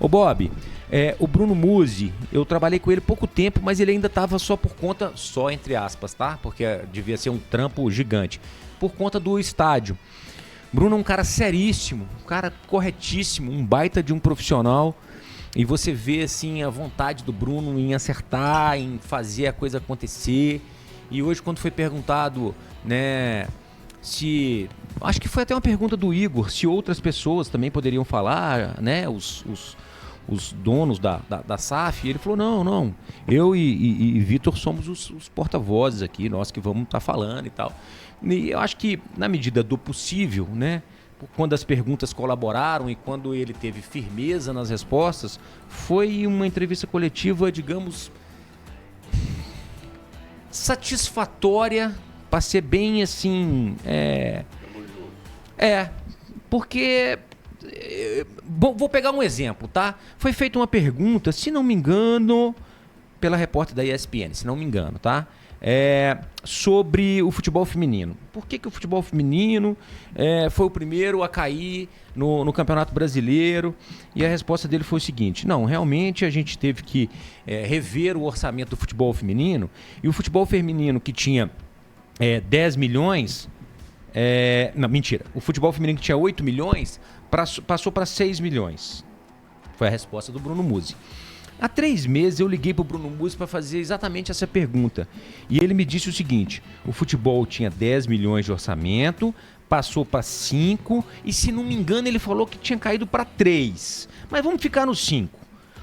Ô Bob, o Bruno Musi, eu trabalhei com ele pouco tempo, mas ele ainda estava só por conta, só entre aspas, tá? Porque devia ser um trampo gigante, por conta do estádio. Bruno é um cara seríssimo, um cara corretíssimo, um baita de um profissional. E você vê assim a vontade do Bruno em acertar, em fazer a coisa acontecer. E hoje, quando foi perguntado, né, se... Acho que foi até uma pergunta do Igor, se outras pessoas também poderiam falar, né, os donos da SAF. Ele falou, não, eu e Vitor somos os porta-vozes aqui, nós que vamos estar falando e tal. E eu acho que, na medida do possível, né, quando as perguntas colaboraram e quando ele teve firmeza nas respostas, foi uma entrevista coletiva, digamos, satisfatória, para ser bem assim... porque... Vou pegar um exemplo, tá? Foi feita uma pergunta, se não me engano, pela repórter da ESPN, se não me engano, tá? Sobre o futebol feminino. Por que o futebol feminino foi o primeiro a cair no Campeonato Brasileiro? E a resposta dele foi o seguinte: não, realmente a gente teve que rever o orçamento do futebol feminino, e o futebol feminino que tinha 10 milhões... não, mentira. O futebol feminino que tinha 8 milhões passou para 6 milhões. Foi a resposta do Bruno Musi. Há 3 meses eu liguei para o Bruno Musi para fazer exatamente essa pergunta. E ele me disse o seguinte: o futebol tinha 10 milhões de orçamento, passou para 5, e se não me engano ele falou que tinha caído para 3. Mas vamos ficar no 5.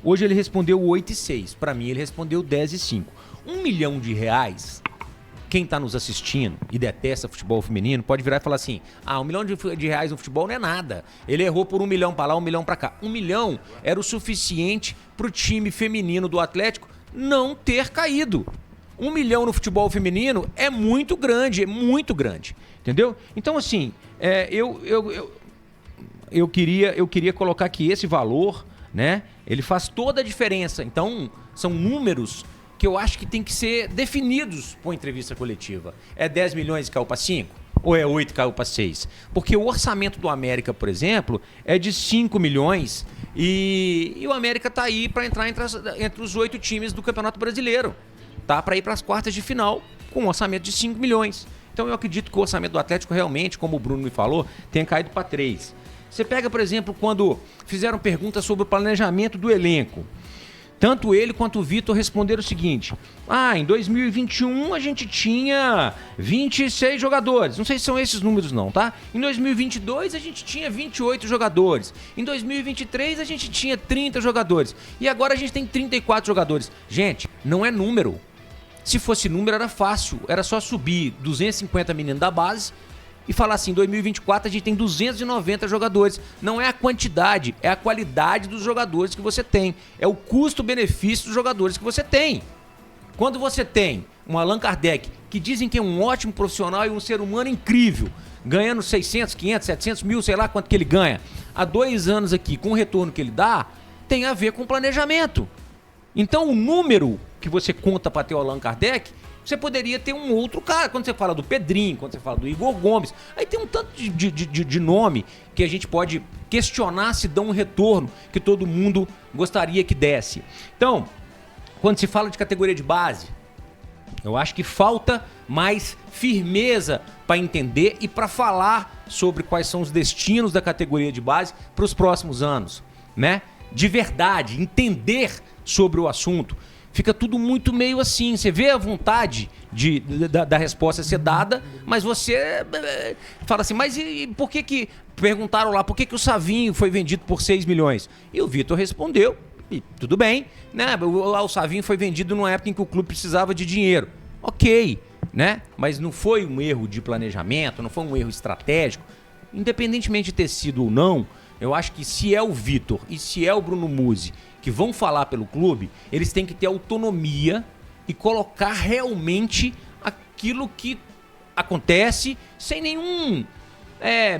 Hoje ele respondeu 8,6. Para mim ele respondeu 10,5. R$1 milhão. Quem está nos assistindo e detesta futebol feminino pode virar e falar assim: R$1 milhão no futebol não é nada. Ele errou por R$1 milhão para lá, R$1 milhão para cá. R$1 milhão era o suficiente para o time feminino do Atlético não ter caído. R$1 milhão no futebol feminino é muito grande, entendeu? Então, assim, eu queria colocar que esse valor, né, ele faz toda a diferença. Então, são números que eu acho que tem que ser definidos por entrevista coletiva. É 10 milhões e caiu para 5? Ou é 8 e caiu para 6? Porque o orçamento do América, por exemplo, é de 5 milhões e o América está aí para entrar entre os 8 times do Campeonato Brasileiro. Tá? Para ir para as quartas de final com um orçamento de 5 milhões. Então eu acredito que o orçamento do Atlético realmente, como o Bruno me falou, tenha caído para 3. Você pega, por exemplo, quando fizeram perguntas sobre o planejamento do elenco. Tanto ele quanto o Vitor responderam o seguinte: em 2021 a gente tinha 26 jogadores. Não sei se são esses números não, tá? Em 2022 a gente tinha 28 jogadores. Em 2023 a gente tinha 30 jogadores. E agora a gente tem 34 jogadores. Gente, não é número. Se fosse número era fácil. Era só subir 250 meninos da base e falar assim: em 2024 a gente tem 290 jogadores. Não é a quantidade, é a qualidade dos jogadores que você tem. É o custo-benefício dos jogadores que você tem. Quando você tem um Allan Kardec, que dizem que é um ótimo profissional e um ser humano incrível, ganhando 600, 500, 700 mil, sei lá quanto que ele ganha, há 2 anos aqui, com o retorno que ele dá, tem a ver com planejamento. Então o número que você conta para ter o Allan Kardec, você poderia ter um outro cara. Quando você fala do Pedrinho, quando você fala do Igor Gomes, aí tem um tanto de nome que a gente pode questionar se dão um retorno que todo mundo gostaria que desse. Então, quando se fala de categoria de base, eu acho que falta mais firmeza para entender e para falar sobre quais são os destinos da categoria de base para os próximos anos, né? De verdade, entender sobre o assunto. Fica tudo muito meio assim. Você vê a vontade da resposta ser dada, mas você fala assim: mas e por que perguntaram lá, por que o Savinho foi vendido por 6 milhões? E o Vitor respondeu, e tudo bem, né? O Savinho foi vendido numa época em que o clube precisava de dinheiro. Ok, né? Mas não foi um erro de planejamento, não foi um erro estratégico. Independentemente de ter sido ou não, eu acho que se é o Vitor e se é o Bruno Musi que vão falar pelo clube, eles têm que ter autonomia e colocar realmente aquilo que acontece sem nenhum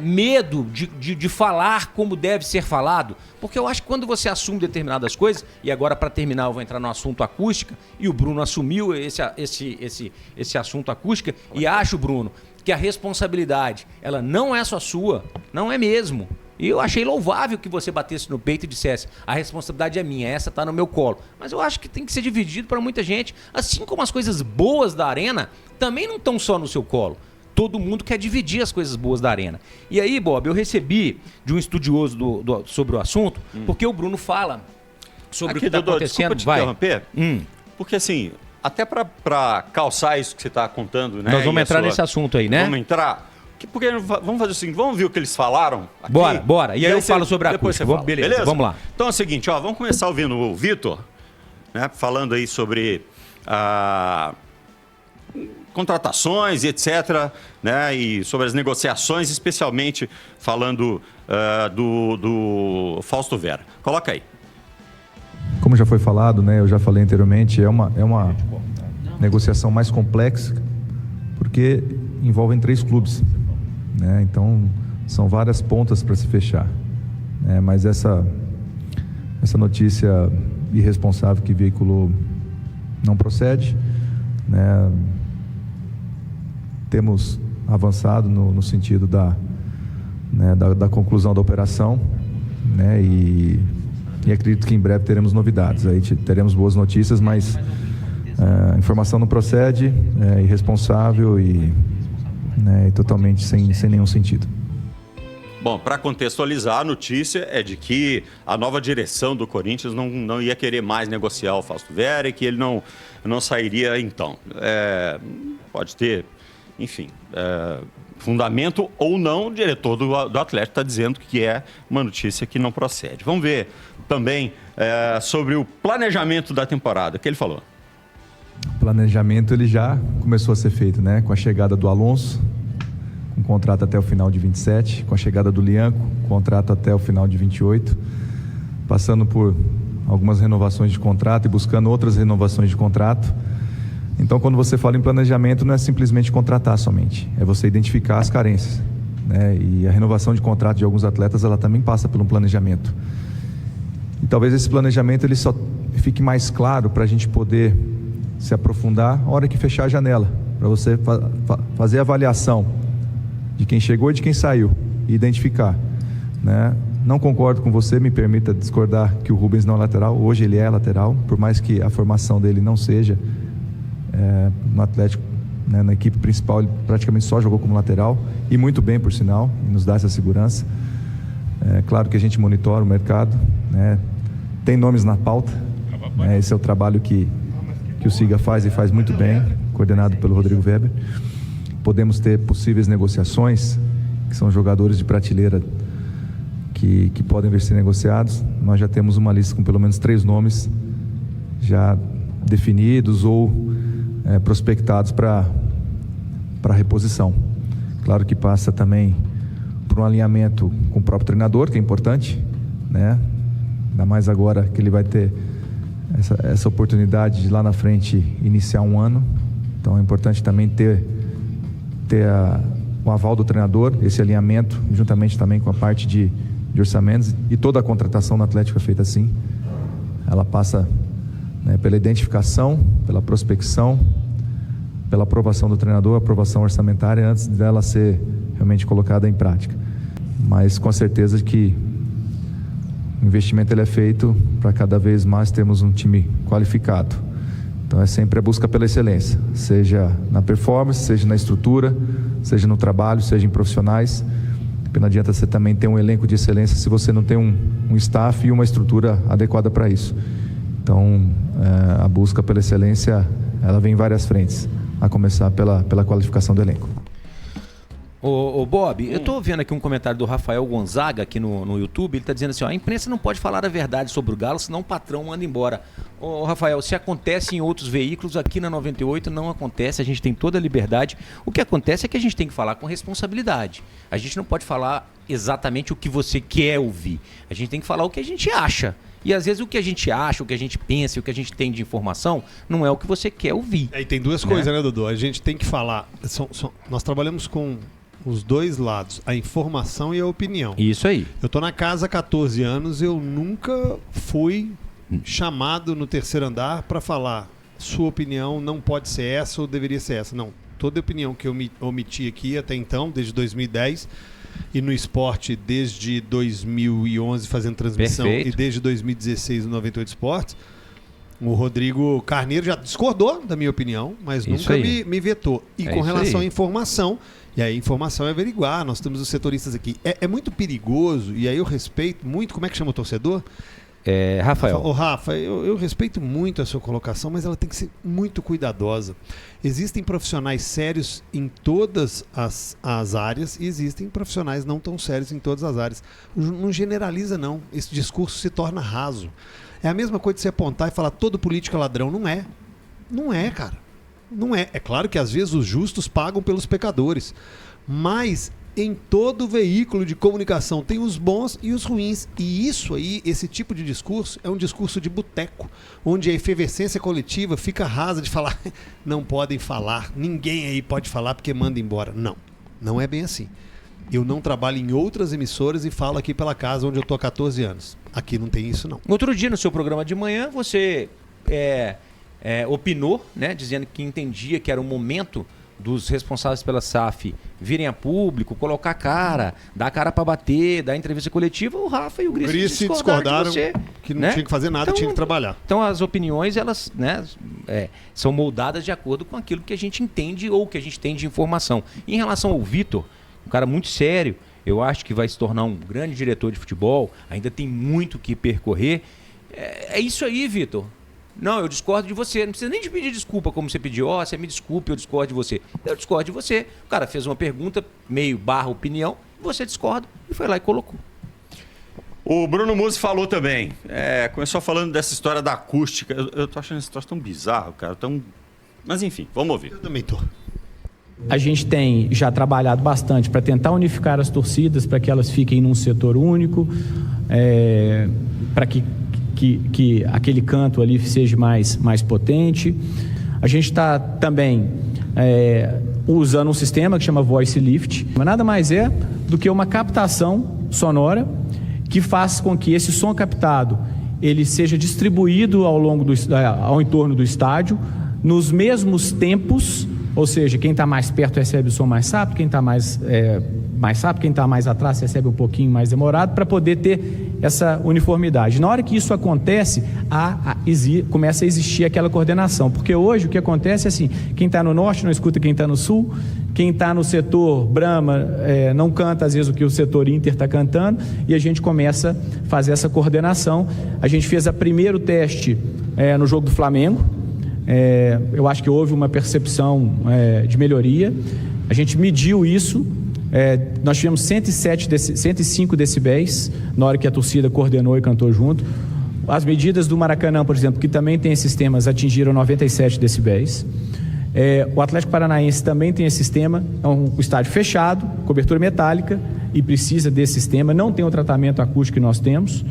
medo de falar como deve ser falado. Porque eu acho que quando você assume determinadas coisas, e agora para terminar eu vou entrar no assunto acústica, e o Bruno assumiu esse assunto acústica, e acho, Bruno, que a responsabilidade, ela não é só sua, não é mesmo. E eu achei louvável que você batesse no peito e dissesse: a responsabilidade é minha, essa tá no meu colo. Mas eu acho que tem que ser dividido para muita gente. Assim como as coisas boas da Arena também não estão só no seu colo. Todo mundo quer dividir as coisas boas da Arena. E aí, Bob, eu recebi de um estudioso sobre o assunto, porque o Bruno fala sobre aqui, o que está acontecendo. Desculpa te interromper, porque assim, até para calçar isso que você está contando, né? Nós vamos entrar nesse assunto aí, né? Vamos entrar. Porque vamos fazer o seguinte, vamos ver o que eles falaram aqui? Bora. E aí eu falo sobre a acústica. Beleza, vamos lá. Então é o seguinte, vamos começar ouvindo o Vitor, né, falando aí sobre contratações e etc., né, e sobre as negociações, especialmente falando do Fausto Vera. Coloca aí. Como já foi falado, né, eu já falei anteriormente, é uma negociação mais complexa, porque envolvem 3 clubes, né, então são várias pontas para se fechar, né, mas essa notícia irresponsável que veiculou não procede, né. Temos avançado no sentido da conclusão da operação, né, e acredito que em breve teremos novidades. Aí teremos boas notícias, mas a informação não procede, é irresponsável e totalmente sem nenhum sentido. Bom, para contextualizar, a notícia é de que a nova direção do Corinthians não ia querer mais negociar o Fausto Vera e que ele não sairia então. Pode ter, enfim, fundamento ou não, o diretor do Atlético está dizendo que é uma notícia que não procede. Vamos ver também sobre o planejamento da temporada, o que ele falou. O planejamento ele já começou a ser feito, né? Com a chegada do Alonso, um contrato até o final de 27, com a chegada do Lianco, contrato até o final de 28, passando por algumas renovações de contrato e buscando outras renovações de contrato. Então, quando você fala em planejamento, não é simplesmente contratar somente, é você identificar as carências, né? E a renovação de contrato de alguns atletas, ela também passa por um planejamento. E talvez esse planejamento ele só fique mais claro para a gente poder se aprofundar na hora que fechar a janela, para você fazer a avaliação de quem chegou e de quem saiu e identificar, né? Não concordo com você, me permita discordar que o Rubens não é lateral. Hoje ele é lateral, por mais que a formação dele não seja no Atlético, né, na equipe principal, ele praticamente só jogou como lateral e muito bem, por sinal, e nos dá essa segurança. Claro que a gente monitora o mercado, né? Tem nomes na pauta, né? Esse é o trabalho que o Siga faz e faz muito bem, coordenado pelo Rodrigo Weber. Podemos ter possíveis negociações, que são jogadores de prateleira que podem vir ser negociados. Nós já temos uma lista com pelo menos 3 nomes já definidos ou prospectados para reposição. Claro que passa também por um alinhamento com o próprio treinador, que é importante, né? Ainda mais agora que ele vai ter essa oportunidade de lá na frente iniciar um ano. Então é importante também ter o aval do treinador, esse alinhamento, juntamente também com a parte de orçamentos, e toda a contratação no Atlético é feita assim. Ela passa, né, pela identificação, pela prospecção, pela aprovação do treinador, aprovação orçamentária, antes dela ser realmente colocada em prática. Mas com certeza que o investimento ele é feito para cada vez mais termos um time qualificado. Então é sempre a busca pela excelência, seja na performance, seja na estrutura, seja no trabalho, seja em profissionais. Porque não adianta você também ter um elenco de excelência se você não tem um staff e uma estrutura adequada para isso. Então a busca pela excelência, ela vem em várias frentes, a começar pela qualificação do elenco. Ô Bob, eu tô vendo aqui um comentário do Rafael Gonzaga aqui no YouTube. Ele tá dizendo assim, a imprensa não pode falar a verdade sobre o Galo, senão o patrão manda embora. Ô Rafael, se acontece em outros veículos, aqui na 98 não acontece, a gente tem toda a liberdade. O que acontece é que a gente tem que falar com responsabilidade. A gente não pode falar exatamente o que você quer ouvir. A gente tem que falar o que a gente acha. E às vezes o que a gente acha, o que a gente pensa, o que a gente tem de informação, não é o que você quer ouvir. E tem duas coisas, né, Dudu? A gente tem que falar. Nós trabalhamos com os dois lados, a informação e a opinião. Isso aí. Eu tô na casa há 14 anos, eu nunca fui chamado no terceiro andar para falar sua opinião não pode ser essa ou deveria ser essa. Não, toda opinião que eu omiti aqui até então, desde 2010, e no esporte desde 2011 fazendo transmissão. Perfeito. E desde 2016 no 98 Esportes. O Rodrigo Carneiro já discordou da minha opinião, mas Isso nunca aí. me vetou. E É com isso relação aí. à informação, e aí informação é averiguar, nós temos os setoristas aqui. É muito perigoso, e aí eu respeito muito, como é que chama o torcedor? Rafael. Ô, Rafa, eu respeito muito a sua colocação, mas ela tem que ser muito cuidadosa. Existem profissionais sérios em todas as áreas e existem profissionais não tão sérios em todas as áreas. Não generaliza, não. Esse discurso se torna raso. É a mesma coisa de você apontar e falar todo político é ladrão. Não é. Não é, cara. Não é. É claro que às vezes os justos pagam pelos pecadores. Mas em todo veículo de comunicação tem os bons e os ruins. E isso aí, esse tipo de discurso, é um discurso de boteco, onde a efervescência coletiva fica rasa de falar, não podem falar, ninguém aí pode falar porque manda embora. Não, não é bem assim. Eu não trabalho em outras emissoras e falo aqui pela casa onde eu tô há 14 anos. Aqui não tem isso, não. Outro dia, no seu programa de manhã, você opinou, né, dizendo que entendia que era o momento dos responsáveis pela SAF virem a público, colocar a cara, dar a cara para bater, dar entrevista coletiva. O Rafa e o Grice discordaram de você, que não né? tinha que fazer nada, Então, tinha que trabalhar. Então as opiniões, elas, né, são moldadas de acordo com aquilo que a gente entende ou que a gente tem de informação. Em relação ao Vitor, um cara muito sério, eu acho que vai se tornar um grande diretor de futebol, ainda tem muito que percorrer. É isso aí, Vitor. Não, eu discordo de você. Não precisa nem de pedir desculpa como você pediu. Você me desculpe, eu discordo de você. Eu discordo de você. O cara fez uma pergunta, meio barra opinião, você discorda e foi lá e colocou. O Bruno Musi falou também. Começou falando dessa história da acústica. Eu tô achando essa história tão bizarra, cara. Mas enfim, vamos ouvir. Eu também tô. A gente tem já trabalhado bastante para tentar unificar as torcidas, para que elas fiquem num setor único, para que aquele canto ali seja mais potente. A gente está também usando um sistema que chama Voice Lift, mas nada mais é do que uma captação sonora que faz com que esse som captado ele seja distribuído ao entorno do estádio nos mesmos tempos, ou seja, quem está mais perto recebe o som mais rápido, quem está mais rápido, quem está mais atrás recebe um pouquinho mais demorado, para poder ter essa uniformidade. Na hora que isso acontece, começa a existir aquela coordenação, porque hoje o que acontece é assim, quem está no norte não escuta quem está no sul, quem está no setor Brahma não canta às vezes o que o setor Inter está cantando, e a gente começa a fazer essa coordenação. A gente fez o primeiro teste no jogo do Flamengo. Eu acho que houve uma percepção de melhoria. A gente mediu isso. Nós tivemos 105 decibéis na hora que a torcida coordenou e cantou junto. As medidas do Maracanã, por exemplo, que também tem sistemas, atingiram 97 decibéis. O Atlético Paranaense também tem esse sistema, é um estádio fechado, cobertura metálica, e precisa desse sistema. Não tem o tratamento acústico que nós temos,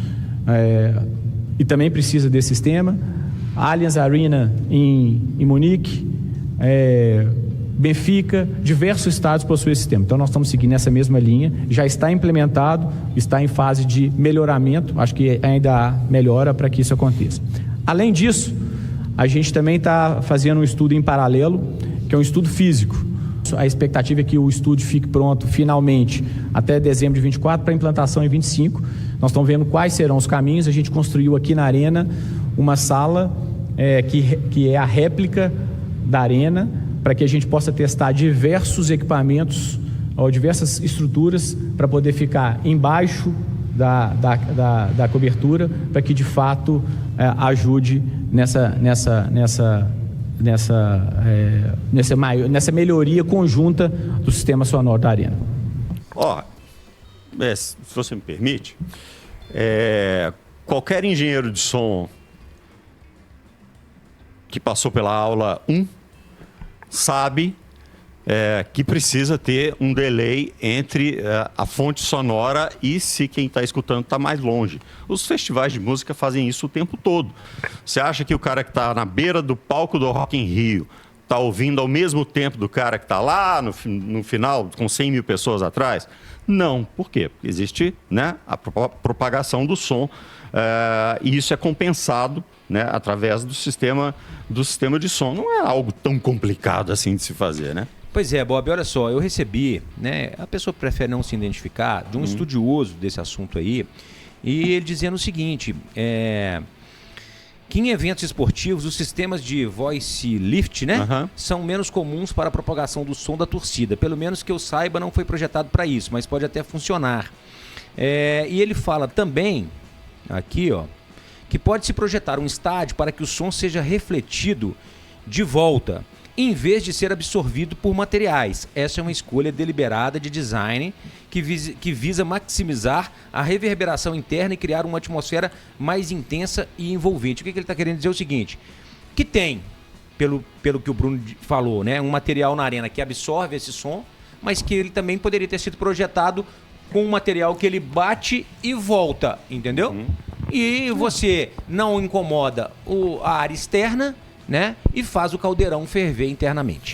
e também precisa desse sistema. A Allianz Arena em Munique, Benfica, diversos estádios possuem esse sistema. Então nós estamos seguindo essa mesma linha, já está implementado, está em fase de melhoramento, acho que ainda há melhora para que isso aconteça. Além disso, a gente também está fazendo um estudo em paralelo, que é um estudo físico. A expectativa é que o estúdio fique pronto finalmente até dezembro de 24 para implantação em 25. Nós estamos vendo quais serão os caminhos. A gente construiu aqui na Arena uma sala que é a réplica da Arena, para que a gente possa testar diversos equipamentos ou diversas estruturas para poder ficar embaixo da cobertura, para que de fato ajude nessa melhoria conjunta do sistema sonoro da Arena. Se você me permite, qualquer engenheiro de som que passou pela aula 1 sabe que precisa ter um delay entre a fonte sonora e se quem está escutando está mais longe. Os festivais de música fazem isso o tempo todo. Você acha que o cara que está na beira do palco do Rock in Rio está ouvindo ao mesmo tempo do cara que está lá no final, com 100 mil pessoas atrás? Não. Por quê? Porque existe, né, a propagação do som e isso é compensado, né, através do sistema de som. Não é algo tão complicado assim de se fazer, né? Pois é, Bob, olha só, eu recebi, né? A pessoa prefere não se identificar, de um estudioso desse assunto aí, e ele dizendo o seguinte, que em eventos esportivos os sistemas de voice lift, né, são menos comuns para a propagação do som da torcida. Pelo menos que eu saiba, não foi projetado para isso, mas pode até funcionar. E ele fala também, aqui, ó, que pode se projetar um estádio para que o som seja refletido de volta, em vez de ser absorvido por materiais. Essa é uma escolha deliberada de design que visa maximizar a reverberação interna e criar uma atmosfera mais intensa e envolvente. O que ele está querendo dizer é o seguinte, que tem, pelo que o Bruno falou, né, um material na arena que absorve esse som, mas que ele também poderia ter sido projetado com um material que ele bate e volta, entendeu? E você não incomoda a área externa, né? E faz o caldeirão ferver internamente.